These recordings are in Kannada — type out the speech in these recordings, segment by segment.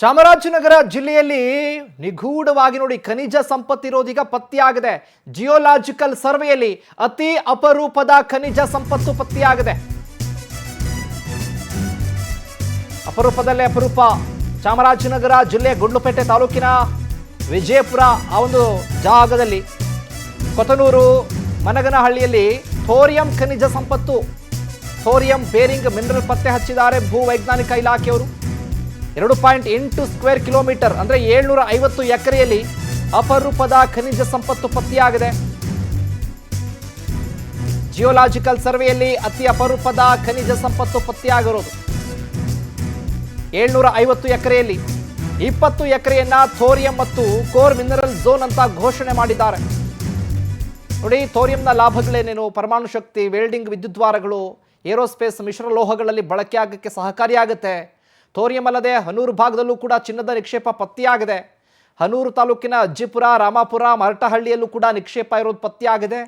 ಚಾಮರಾಜನಗರ ಜಿಲ್ಲೆಯಲ್ಲಿ ನಿಗೂಢವಾಗಿ ನೋಡಿ ಖನಿಜ ಸಂಪತ್ತಿರೋದೀಗ ಪತ್ತೆಯಾಗಿದೆ. ಜಿಯೋಲಾಜಿಕಲ್ ಸರ್ವೆಯಲ್ಲಿ ಅತಿ ಅಪರೂಪದ ಖನಿಜ ಸಂಪತ್ತು ಪತ್ತೆಯಾಗಿದೆ. ಅಪರೂಪದಲ್ಲೇ ಅಪರೂಪ. ಚಾಮರಾಜನಗರ ಜಿಲ್ಲೆ ಗುಂಡ್ಲುಪೇಟೆ ತಾಲೂಕಿನ ವಿಜಯಪುರ ಆ ಒಂದು ಜಾಗದಲ್ಲಿ ಕೊತನೂರು ಮನಗನಹಳ್ಳಿಯಲ್ಲಿ ಥೋರಿಯಂ ಖನಿಜ ಸಂಪತ್ತು, ಥೋರಿಯಂ ಬೇರಿಂಗ್ ಮಿನರಲ್ ಪತ್ತೆ ಹಚ್ಚಿದ್ದಾರೆ ಭೂ ವೈಜ್ಞಾನಿಕ ಇಲಾಖೆಯವರು. 2.8 ಸ್ಕ್ವೇರ್ ಕಿಲೋಮೀಟರ್ ಅಂದರೆ 750 ಎಕರೆಯಲ್ಲಿ ಅಪರೂಪದ ಖನಿಜ ಸಂಪತ್ತು ಪತ್ತೆಯಾಗಿದೆ. ಜಿಯೋಲಾಜಿಕಲ್ ಸರ್ವೆಯಲ್ಲಿ ಅತಿ ಅಪರೂಪದ ಖನಿಜ ಸಂಪತ್ತು ಪತ್ತೆಯಾಗಿರೋದು. 750 ಎಕರೆಯಲ್ಲಿ 20 ಎಕರೆಯನ್ನ ಥೋರಿಯಂ ಮತ್ತು ಕೋರ್ ಮಿನರಲ್ ಝೋನ್ ಅಂತ ಘೋಷಣೆ ಮಾಡಿದ್ದಾರೆ. ನೋಡಿ, ಥೋರಿಯಂನ ಲಾಭಗಳೇನೇನು? ಪರಮಾಣು ಶಕ್ತಿ, ವೆಲ್ಡಿಂಗ್, ವಿದ್ಯುದ್ವಾರಗಳು, ಏರೋಸ್ಪೇಸ್, ಮಿಶ್ರಲೋಹಗಳಲ್ಲಿ ಬಳಕೆಯಾಗಕ್ಕೆ ಸಹಕಾರಿಯಾಗುತ್ತೆ. ಥೋರಿಯಂ ಅಲ್ಲದೆ ಹನೂರು ಭಾಗದಲ್ಲೂ ಕೂಡ ಚಿನ್ನದ ನಿಕ್ಷೇಪ ಪತ್ತೆಯಾಗಿದೆ. ಹನೂರು ತಾಲೂಕಿನ ಅಜ್ಜಿಪುರ, ರಾಮಾಪುರ, ಮರಟಹಳ್ಳಿಯಲ್ಲೂ ಕೂಡ ನಿಕ್ಷೇಪ ಇರೋದು ಪತ್ತೆಯಾಗಿದೆ.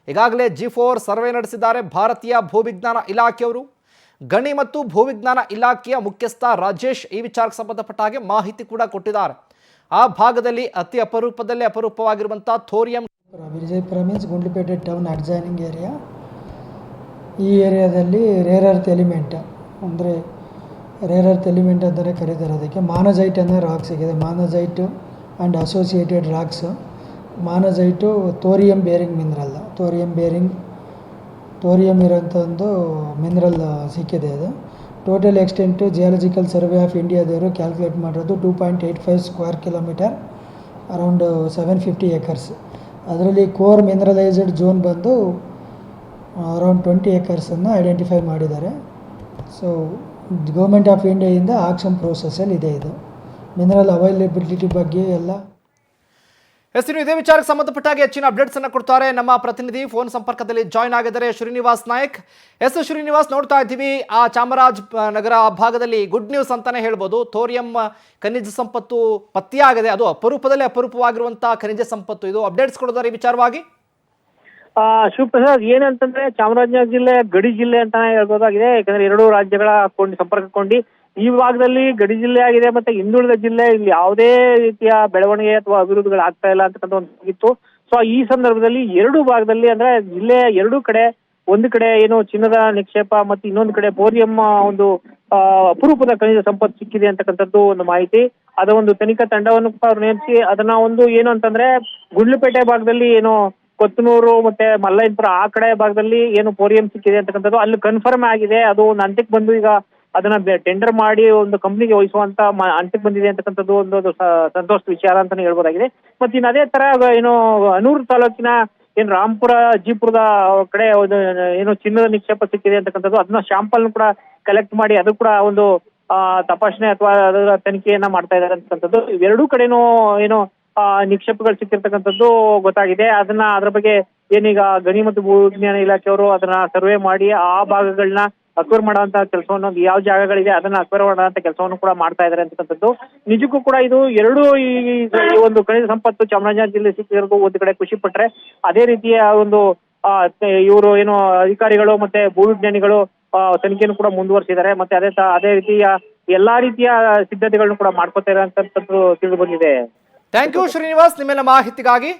ಈಗಾಗಲೇ G4 ಸರ್ವೆ ನಡೆಸಿದ್ದಾರೆ ಭಾರತೀಯ ಭೂವಿಜ್ಞಾನ ಇಲಾಖೆಯವರು. ಗಣಿ ಮತ್ತು ಭೂವಿಜ್ಞಾನ ಇಲಾಖೆಯ ಮುಖ್ಯಸ್ಥ ರಾಜೇಶ್ ಈ ವಿಚಾರಕ್ಕೆ ಸಂಬಂಧಪಟ್ಟ ಹಾಗೆ ಮಾಹಿತಿ ಕೂಡ ಕೊಟ್ಟಿದ್ದಾರೆ. ಆ ಭಾಗದಲ್ಲಿ ಅತಿ ಅಪರೂಪದಲ್ಲೇ ಅಪರೂಪವಾಗಿರುವಂಥ thorium. Vijayapura means Gundlupete town adjoining area. ಈ ಏರಿಯಾದಲ್ಲಿ ರೇರ್ ಅರ್ತ್ ಎಲಿಮೆಂಟ್ ಅಂದರೆ ರೇರ್ ಅರ್ತ್ ಎಲಿಮೆಂಟ್ ಅಂತಲೇ ಕರೀತಾರೆ. ಅದಕ್ಕೆ ಮಾನೋಜೈಟ್ ಅನ್ನೋ ರಾಕ್ ಸಿಗಿದೆ. Monazite and associated rocks. Monazite thorium bearing mineral. Thorium ಇರೋಂಥ ಒಂದು ಮಿನರಲ್ ಸಿಕ್ಕಿದೆ. ಅದು total extent geological survey of ಇಂಡಿಯಾದವರು ಕ್ಯಾಲ್ಕುಲೇಟ್ ಮಾಡಿರೋದು 2.85 ಸ್ಕ್ವೇರ್ ಕಿಲೋಮೀಟರ್, ಅರೌಂಡ್ 750 ಎಕರ್ಸ್. ಅದರಲ್ಲಿ ಕೋರ್ ಮಿನರಲೈಸ್ಡ್ ಝೋನ್ ಬಂದು ಅರೌಂಡ್ 20 ಎಕರ್ಸನ್ನು ಐಡೆಂಟಿಫೈ ಮಾಡಿದ್ದಾರೆ. ಸೊ ಗೌರ್ಮೆಂಟ್ ಆಫ್ ಇಂಡಿಯಾದಿಂದ ಆಕ್ಷನ್ ಪ್ರೋಸೆಸ್ಸಲ್ಲಿ ಇದೆ. ಇದು ಮಿನರಲ್ ಅವೈಲಬಿಲಿಟಿ ಬಗ್ಗೆ ಎಲ್ಲ ಇದೇ ವಿಚಾರಕ್ಕೆ ಸಂಬಂಧಪಟ್ಟಾಗಿ ಹೆಚ್ಚಿನ ಅಪ್ಡೇಟ್ಸ್ ಅನ್ನು ಕೊಡ್ತಾರೆ ನಮ್ಮ ಪ್ರತಿನಿಧಿ. ಫೋನ್ ಸಂಪರ್ಕದಲ್ಲಿ ಜಾಯ್ನ್ ಆಗಿದ್ದಾರೆ ಶ್ರೀನಿವಾಸ್ ನಾಯಕ್. ಶ್ರೀನಿವಾಸ್, ನೋಡ್ತಾ ಇದ್ದೀವಿ ಆ ಚಾಮರಾಜನಗರ ಭಾಗದಲ್ಲಿ ಗುಡ್ ನ್ಯೂಸ್ ಅಂತಾನೆ ಹೇಳ್ಬೋದು. ಥೋರಿಯಂ ಖನಿಜ ಸಂಪತ್ತು ಪತ್ತೆಯಾಗಿದೆ. ಅದು ಅಪರೂಪದಲ್ಲಿ ಅಪರೂಪವಾಗಿರುವಂತಹ ಖನಿಜ ಸಂಪತ್ತು. ಇದು ಅಪ್ಡೇಟ್ಸ್ ಕೊಡೋದಾರೆ ಈ ವಿಚಾರವಾಗಿ. ಶಿವಪ್ರಸಾದ್, ಏನಂತಂದ್ರೆ ಚಾಮರಾಜನಗರ ಜಿಲ್ಲೆ ಗಡಿ ಜಿಲ್ಲೆ ಅಂತಾನೆ ಹೇಳ್ಬೋದಾಗಿದೆ. ಯಾಕಂದ್ರೆ ಎರಡು ರಾಜ್ಯಗಳ ಸಂಪರ್ಕಗೊಂಡು ಈ ಭಾಗದಲ್ಲಿ ಗಡಿ ಜಿಲ್ಲೆ ಆಗಿದೆ. ಮತ್ತೆ ಹಿಂದುಳಿದ ಜಿಲ್ಲೆ, ಇಲ್ಲಿ ಯಾವುದೇ ರೀತಿಯ ಬೆಳವಣಿಗೆ ಅಥವಾ ಅಭಿವೃದ್ಧಿಗಳು ಆಗ್ತಾ ಇಲ್ಲ ಅಂತಕ್ಕಂಥ ಒಂದು. ಸೊ ಈ ಸಂದರ್ಭದಲ್ಲಿ ಎರಡು ಭಾಗದಲ್ಲಿ ಅಂದ್ರೆ ಜಿಲ್ಲೆಯ ಎರಡು ಕಡೆ, ಒಂದು ಕಡೆ ಏನು ಚಿನ್ನದ ನಿಕ್ಷೇಪ ಮತ್ತೆ ಇನ್ನೊಂದು ಕಡೆ ಥೋರಿಯಂ ಒಂದು ಅಪರೂಪದ ಖನಿಜ ಸಂಪತ್ತು ಸಿಕ್ಕಿದೆ ಅಂತಕ್ಕಂಥದ್ದು ಒಂದು ಮಾಹಿತಿ. ಅದ ಒಂದು ತನಿಖಾ ತಂಡವನ್ನು ಅವ್ರು ನೇಮಿಸಿ ಅದನ್ನ ಒಂದು ಏನು ಅಂತಂದ್ರೆ ಗುಂಡ್ಲುಪೇಟೆ ಭಾಗದಲ್ಲಿ ಏನು ಕೊತ್ತನೂರು ಮತ್ತೆ ಮಲ್ಲಯ್ಯಪುರ ಆ ಕಡೆ ಭಾಗದಲ್ಲಿ ಏನು ಥೋರಿಯಂ ಸಿಕ್ಕಿದೆ ಅಂತಕ್ಕಂಥದ್ದು ಅಲ್ಲಿ ಕನ್ಫರ್ಮ್ ಆಗಿದೆ. ಅದು ಒಂದು ಹಂತಕ್ಕೆ ಬಂದು ಈಗ ಅದನ್ನ ಟೆಂಡರ್ ಮಾಡಿ ಒಂದು ಕಂಪ್ನಿಗೆ ವಹಿಸುವಂತ ಹಂತಕ್ಕೆ ಬಂದಿದೆ ಅಂತಕ್ಕಂಥದ್ದು ಒಂದು ಸಂತೋಷದ ವಿಚಾರ ಅಂತಾನೆ ಹೇಳ್ಬೋದಾಗಿದೆ. ಮತ್ತೆ ಇನ್ನು ಅದೇ ತರ ಏನು ಹನೂರು ತಾಲೂಕಿನ ಏನು ರಾಮಪುರ ಅಜ್ಜಿಪುರದ ಕಡೆ ಏನು ಚಿನ್ನದ ನಿಕ್ಷೇಪ ಸಿಕ್ಕಿದೆ ಅಂತಕ್ಕಂಥದ್ದು, ಅದನ್ನ ಶಾಂಪಲ್ ಕೂಡ ಕಲೆಕ್ಟ್ ಮಾಡಿ ಅದು ಕೂಡ ಒಂದು ತಪಾಸಣೆ ಅಥವಾ ಅದರ ತನಿಖೆಯನ್ನ ಮಾಡ್ತಾ ಇದ್ದಾರೆ ಅಂತಕ್ಕಂಥದ್ದು. ಇವೆರಡೂ ಕಡೆನೂ ಏನು ನಿಕ್ಷೇಪಗಳು ಸಿಕ್ಕಿರ್ತಕ್ಕಂಥದ್ದು ಗೊತ್ತಾಗಿದೆ. ಅದ್ರ ಬಗ್ಗೆ ಏನೀಗ ಗಣಿ ಮತ್ತು ಭೂವಿಜ್ಞಾನ ಇಲಾಖೆಯವರು ಅದನ್ನ ಸರ್ವೆ ಮಾಡಿ ಆ ಭಾಗಗಳನ್ನ ಅಕ್ವೈರ್ ಮಾಡುವಂತ ಕೆಲಸವನ್ನು, ಯಾವ ಜಾಗಗಳಿದೆ ಅದನ್ನ ಅಕ್ವೈರ್ ಮಾಡುವಂತ ಕೆಲಸವನ್ನು ಕೂಡ ಮಾಡ್ತಾ ಇದ್ದಾರೆ ಅಂತಕ್ಕಂಥದ್ದು. ನಿಜಕ್ಕೂ ಕೂಡ ಇದು ಎರಡು ಈ ಒಂದು ಖನಿಜ ಸಂಪತ್ತು ಚಾಮರಾಜನಗರ ಜಿಲ್ಲೆ ಸಿಕ್ಕಿರೋದು ಒಂದು ಕಡೆ ಖುಷಿ ಪಟ್ರೆ, ಅದೇ ರೀತಿಯ ಒಂದು ಇವರು ಏನು ಅಧಿಕಾರಿಗಳು ಮತ್ತೆ ಭೂವಿಜ್ಞಾನಿಗಳು ತನಿಖೆಯನ್ನು ಕೂಡ ಮುಂದುವರಿಸಿದ್ದಾರೆ. ಮತ್ತೆ ಅದೇ ರೀತಿಯ ಎಲ್ಲಾ ರೀತಿಯ ಸಿದ್ಧತೆಗಳನ್ನು ಕೂಡ ಮಾಡ್ಕೊತಾ ಇರೋ ಅಂತಕ್ಕಂಥದ್ದು ತಿಳಿದು ಬಂದಿದೆ. ಥ್ಯಾಂಕ್ ಯು ಶ್ರೀನಿವಾಸ್, ನಿಮ್ಮೆಲ್ಲ ಮಾಹಿತಿಗಾಗಿ.